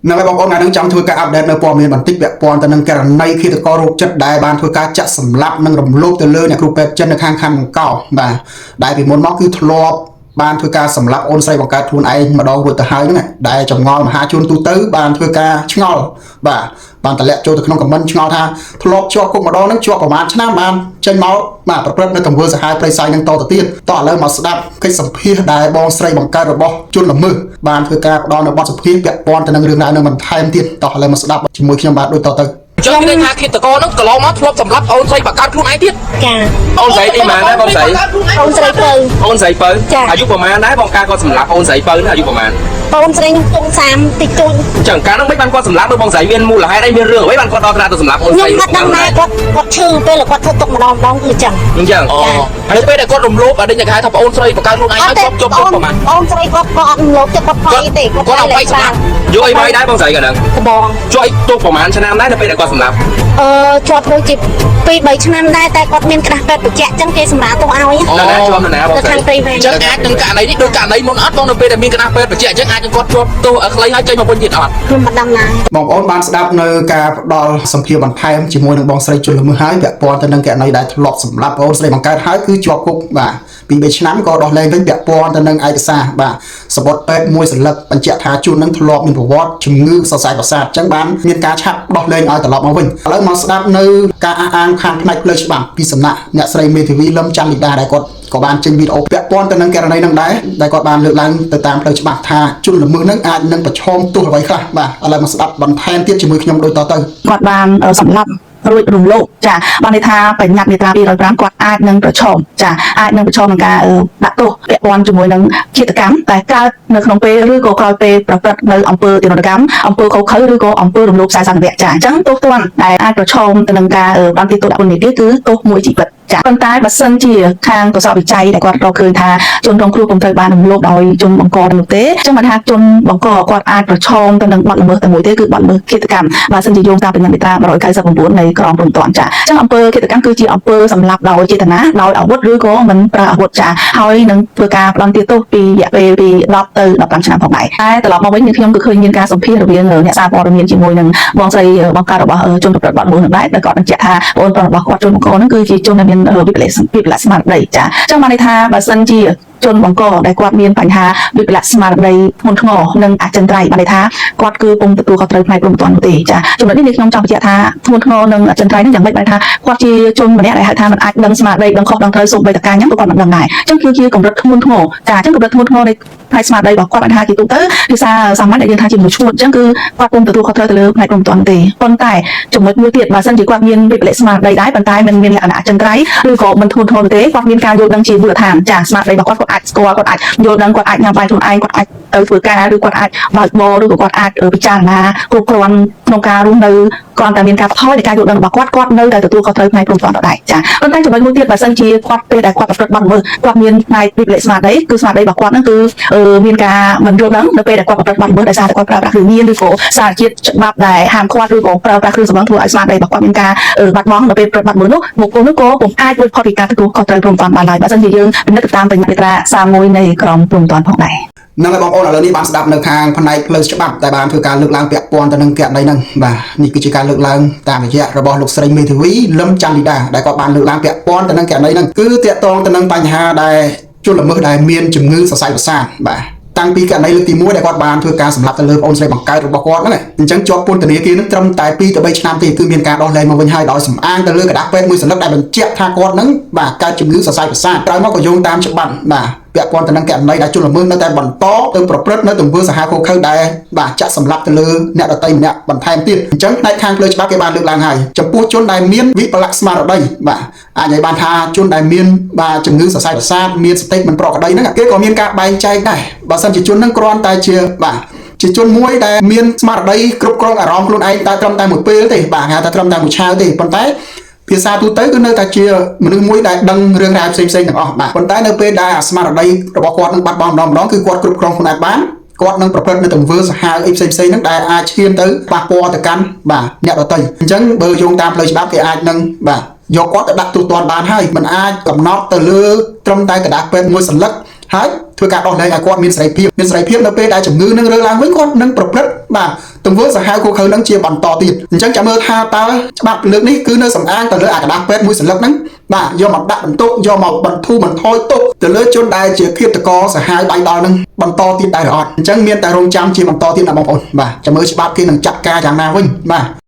នៅឯបងប្អូនថ្ងៃនេះចង់ធ្វើការអាប់ដេតនៅព័ត៌មានបន្តិចពាក់ព័ន្ធទៅនឹងករណីឃាតកររោគចិត្តដែលបានធ្វើការចាក់សម្លាប់និងរំលោភទៅលើអ្នកគ្រូពេទ្យចិននៅខាងខណ្ឌបង្កោបាទដែលពីមុនមកគឺធ្លាប់បានធ្វើការសម្លាប់អូនស្រីបង្កើតខ្លួនឯងម្ដងរួចទៅហើយហ្នឹងដែលចម្ងល់មហាជនទូទៅបានធ្វើការឆ្ងល់បាទបានតម្លាក់ចូលទៅក្នុងខមមិនឆ្ងល់ថាធ្លាប់ជាប់គុកម្ដងហ្នឹងជាប់ប្រហែលឆ្នាំបានចេញមកបាទប្រព្រឹត្តនៅទង្វើសាហាវព្រៃផ្សៃនឹងតទៅទៀតតឥឡូវមកស្ដាប់កិច្ចសម្ភាសដែលបងស្រីបង្កើតរបស់ជនល្មើសបានធ្វើការផ្ដល់នៅបទសម្ភាសពាក់ព័ន្ធទៅនឹងរឿងរ៉ាវនឹងបន្ថែមទៀតតឥឡូវមកស្ដាប់ជាមួយខ្ញុំបាទដូចតទៅចង់និយាយថាឃាតករនោះកន្លងមកធ្លាប់សម្លាប់អូនស្រីបង្កើតខ្លួនឯងទៀតចាអូនស្រីទីម៉ានដែរបងស្រីអូនស្រីពៅអូនស្រីពៅអាយុប្រហែលដែរបងការគាត់សម្លាប់អូនស្រីពៅនេះអាយុប្រហែលអូនស្រីខ្ញុំទង30តិចតួចចឹងការនោះមិនបានគាត់សម្លាប់មើលបងស្រីមានមូលហេតុអីមានរឿងអ្វីបានគាត់ដល់ត្រាទៅសម្លាប់អូនស្រីខ្ញុំគាត់ដឹងថាគាត់ឈឺពេលគាត់ធ្វើទុកម្ដងគឺចឹងអញ្ចឹងហើយពេលដែលគាត់រំលោភអត់ដឹងគេហៅថាអូនស្រីបង្កើតខ្លួនឯងហើយគាត់ជាប់ប្រហែលអូនស្រីគាត់អត់រំលោភទេគាត់បាយទេគាត់អត់បាយស្លាប់យកអីបាយដែរបងស្រីក៏ដឹងបងជួយទុកប្រហែលឆ្នាំដែរនៅពេលដែលគាត់សម្លាប់ជាប់ដូចជា2-3ឆ្នាំដែរតែគាត់មានក្តាស់ពេទ្យបញ្ជាក់ចឹងគេសម្រាប់ទុកឲ្យណាជាប់ណាបងស្រីចឹងអាចនឹងករណីនេះដូចករណីមុនអត់បងនៅពេលដែលមានក្តាស់ពេទ្យបញ្ជាក់ចឹងអាចនឹងគាត់ជាប់ទោសខ្លីហើយចេញមកវិញទៀតអត់ខ្ញុំមិនដឹងណាបងប្អូនបានស្ដាប់នៅការផ្ដល់សម្ភារបន្ថែមជាមួយនឹងបងស្រីជនល្មើសហើយពាក់ព័ន្ធទៅនឹងករណីដែលធ្លាប់សម្លាប់បងស្រីបង្កើតហើយគឺជាប់គុកបាទ2-3ឆ្នាំក៏ដោះលែងវិញពាក់ព័ន្ធទៅនឹងឯកសារបាទសបុតពេទ្យមួយសន្លឹកបញ្ជាក់ថាជននឹងធ្លាប់មានប្រវត្តិជំងឺសរសៃប្រសាទអញ្ចឹងបានមានការឆាប់ដោះលែងឲ្យត្រឡប់មកវិញឥឡូវមកស្ដាប់នៅការអះអាងខាងផ្នែកផ្លូវច្បាប់ពីសំណាក់អ្នកស្រីមេធាវីលឹមច័ន្ទលីដាដែលគាត់ក៏បានចេញវីដេអូពាក់ព័ន្ធទៅនឹងករណីនឹងដែរដែលគាត់បានលើកឡើងទៅតាមផ្លូវច្បាប់ថាជនល្មើសនឹងអាចនឹងប្រឈមទោសអ្វីខ្លះបាទឥឡូវមកស្ដាប់បន្ថែមទៀតជាមួយខ្ញុំដូចតទៅគាត់បានសម្លាប់រួចរំលោភចាបានន័យថាបញ្ញត្តិមាត្រា205គាត់អាចនឹងប្រឈមចាអាចនឹងប្រឈមនឹងការដាក់ទោសពាក់ព័ន្ធជាមួយនឹងឃាតកម្មតែកើតនៅក្នុងពេលឬក៏ក្រោយពេលប្រព្រឹត្តនៅអំពើទារុណកម្មអំពើខុសខើឬក៏អំពើរំលោភខ្សែសន្តិវៈចាអញ្ចឹងទោសទណ្ឌដែលអាចប្រឈមទៅនឹងការបានទីទោសដាក់ពន្ធនាគារគឺទោសមួយជីវិតចាប៉ុន្តែបើសិនជាខាងកសោបវិច័យដែលគាត់រកឃើញថាជនរងគ្រោះពុំត្រូវបានរំលោភដោយជនបង្កនោះទេអញ្ចឹងបានថាជនបង្កគាត់អាចប្រឈមទៅនឹងបទល្មើសតែមួយទេគឺបទល្មើសឃាតកម្មបើសិនជាយោងតាមបញ្ញត្តិមាត្រា199នៃក្រមព្រំដែនចាអញ្ចឹងអំពើឃាតកម្មគឺជាអំពើសម្លាប់ដោយចេតនាដោយអាវុធឬក៏មិនប្រើអាវុធចាហើយនឹងធ្វើការផ្ដន្ទាទោសពីរយៈពេលពី10ទៅ15ឆ្នាំផងដែរតែត្រឡប់មកវិញខ្ញុំគឺឃើញមានការសម្ភាសរវាងអ្នកសារព័ត៌មានជាមួយនឹងបងស្រីបង្កើតរបស់ជនប្រព្រឹត្តបទល្មើសនឹងដែរដែលគាត់បញ្ជាក់ថាបងប្អូនរបស់គាត់ជនបង្កហ្នឹងគឺជាជនដែលមានវិបលាសស្មារតីចាអញ្ចឹងបានន័យថាបើសិនជាជនបង្កដែលគាត់មានបញ្ហាវិបលាសស្មារតីធ្ងន់ធ្ងរនិងអចិន្ត្រៃយ៍បានន័យថាគាត់គឺពុំទទួលខុសត្រូវផ្នែកព្រំដែននោះទេចាចំណុចនេះខ្ញុំចង់បញ្ជាក់ថាធ្ងន់ធ្ងរនិងអចិន្ត្រៃយ៍នេះយ៉ាងម៉េចបានថាគាត់ជាជនម្នាក់ដែលហៅថាមិនអាចដឹងស្មារតីដឹងខុសដឹងត្រូវសូម្បីតែការញ៉ាំក៏គាត់មិនដឹងដែរអញ្ចឹងគឺជាកម្រិតធ្ងន់ធ្ងរចាអញ្ចឹងកម្រិតធ្ងន់ធ្ងរនៃផ្នែកស្មារតីរបស់គាត់បានថាជាទូទៅភាសាសាមញ្ញដែលយើងថាជាមនុស្សឈួតអញ្ចឹងគឺគាត់ពុំទទួលខុសត្រូវទៅលើផ្នែកព្រំដែនទេប៉ុន្តែចំណុចមួយទៀតបើសិនជាគាត់មានវិបលាសស្មារតីដែរប៉ុន្តែមិនមានលក្ខណៈអចិន្ត្រៃយ៍ឬក៏មិនធ្ងន់ធ្ងរទេគាត់មានការយល់ដឹងជាមូលដ្ឋានចាស្មារតីរបស់គាត់អាចស្គាល់គាត់អាចយល់ដឹងគាត់អាចញ៉ាំបាយខ្លួនឯងគាត់អាចទៅធ្វើការឬគាត់អាចបើកបរឬក៏គាត់អាចពិចារណាគ្រប់គ្រាន់ក្នុងការរស់នៅគ្រាន់តែមានការបន្ថយនៃការយល់ដឹងរបស់គាត់នៅតែទទួលខុសត្រូវផ្នែកព្រំដែនដដែលចាប៉ុន្តែចំណុចមួយទៀតបើសិនជាគាត់ពេលដែលគាត់ប្រព្រឹត្តបទល្មើសគាត់មានផ្នែកវិបលាសស្មារតីគឺស្មារតីរបស់គាត់ហ្នឹងគឺមានការមិនយល់ដឹងនៅពេលដែលគាត់ប្រព្រឹត្តបទល្មើសដោយសារតែគាត់ប្រើប្រាស់គ្រឿងញៀនឬក៏សារជាតិច្បាប់ដែលហាមឃាត់ឬក៏ប្រើប្រាស់គ្រឿងសម្លឹងធ្វើឲ្យស្មារតីរបស់គាត់មានការបាត់បង់នៅពេលប្រព្រឹត្តបទល្មើសនោះបុគ្គលនោះក៏ពុំអាចរួចផុតពីការទទួលខុសត្រូវព្រំដែនបានឡើយបើសិនជាយើងពិនិត្យតាមបញ្ញត្តិមាត្រា31នៃក្រមព្រំដែនផងដែរនឹងឲ្យបងប្អូនឥឡូវនេះបានស្ដាប់នៅខាងផ្នែកផ្លូវច្បាប់តែបានធ្វើការលើកឡើងពាក់ព័ន្ធទៅនឹងករណីហ្នឹងបាទនេះគឺជាការលើកឡើងតាមរយៈរបស់លោកស្រីមេធាវីលឹមច័ន្ទលីដាដែលគាត់បានលើកឡើងពាក់ព័ន្ធទៅនឹងករណីហ្នឹងគឺតាក់ទងទៅនឹងបញ្ហាដែលជនល្មើសដែលមានជំងឺសរសៃប្រសាទបាទតាំងពីករណីលើកទី1ដែលគាត់បានធ្វើការសម្លាប់ទៅលើបងស្រីបង្កើតរបស់គាត់ហ្នឹងអញ្ចឹងជាប់ពន្ធនាគារនឹងត្រឹមតែ2ទៅ3ឆ្នាំទេគឺមានការដោះលែងមកវិញហើយដោយសំអាងទៅលើក្តារពេទ្យមួយសន្លឹកដែលបញ្ជាក់ថាគាត់ហ្នឹងបាទកើតជំងឺសរសៃប្រសាទក្រោយមកក៏យោងតាមច្បាប់បាទពាក់ព័ន្ធទៅនឹងករណីដែលជនល្មើសនៅតែបន្តទៅប្រព្រឹត្តនៅទង្វើសាហាវឃោរឃៅដែលបាទចាក់សម្លាប់ទៅលើអ្នកដទៃម្នាក់បន្ថែមទៀតអញ្ចឹងផ្នែកខាងផ្លូវច្បាប់គេបានលើកឡើងហើយចំពោះជនដែលមានវិបលាសស្មារតីបាទអាចនិយាយបានថាជនដែលមានបាទជំងឺសរសៃប្រសាទមានសតិមិនប្រក្រតីហ្នឹងគេក៏មានការបែងចែកដែរបើសិនជាជនហ្នឹងគ្រាន់តែជាបាទជាជនមួយដែលមានស្មារតីគ្រប់គ្រងអារម្មណ៍ខ្លួនឯងតែត្រឹមតែមួយពេលទេបាទហៅថាត្រឹមតែមួយឆាវទេប៉ុន្តែភាសាទូទៅគឺនៅតែជាមនុស្សមួយដែលដឹងរឿងរ៉ាវផ្សេងៗទាំងអស់បាទប៉ុន្តែនៅពេលដែលអាស្មារតីរបស់គាត់នឹងបាត់បង់ម្ដងគឺគាត់គ្រប់គ្រងខ្លួនឯងបានគាត់នឹងប្រព្រឹត្តនៅទង្វើសាហាវអីផ្សេងៗហ្នឹងដែលអាចឈានទៅប៉ះពាល់ទៅកាន់បាទអ្នកដទៃអញ្ចឹងបើយោងតាមផ្លូវច្បាប់គេអាចនឹងបាទយកគាត់ទៅដាក់ទូទាត់បានហើយមិនអាចកំណត់ទៅលើត្រឹមតែกระดาษពេទ្យមួយសន្លឹកហើយធ្វើការដោះលែងឲ្យគាត់មានសេរីភាពនៅពេលដែលជំងឺនឹងរើឡើងវិញគាត់នឹងប្រព្រឹត្តបាទ ទង្វើសាហាវខុសខើនឹងជាបន្តទៀតអញ្ចឹងចាំមើលថាតើច្បាប់លើកនេះគឺនៅសំអាងទៅលើអាកដាស់ពេទ្យមួយសន្លឹកហ្នឹងបាទយកមកដាក់បន្ទុកយកមកបន្ធូរបន្ថយទុកទៅលើជនដែលជាឃាតករសាហាវដៃដល់ហ្នឹងបន្តទៀតដែរឬអត់អញ្ចឹងមានតែរងចាំជាបន្តទៀតណាបងប្អូនបាទចាំមើលច្បាប់គេនឹងចាត់ការយ៉ាងណាវិញបាទ